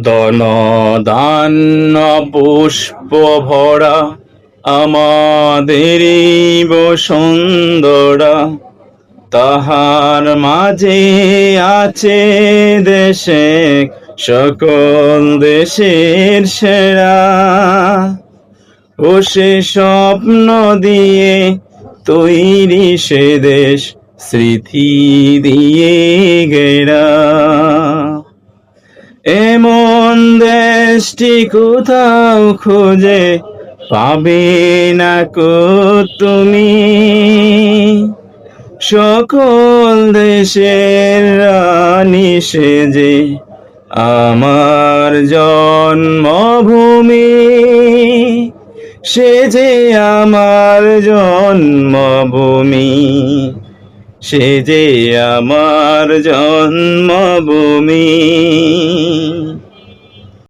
দন দান্য পুষ্প ভরা আমাদেরই বসুন্ধরা, তাহার মাঝে আছে দেশে সকল দেশের সেরা। ও সে স্বপ্ন দিয়ে তৈরি সে দেশ, স্মৃতি দিয়ে ঘেরা। এমন দেশটি কোথাও খুঁজে পাবে না কো তুমি, সকল দেশের রানী সেজে আমার জন্মভূমি, সে যে আমার জন্মভূমি, সে যে আমার জন্মভূমি।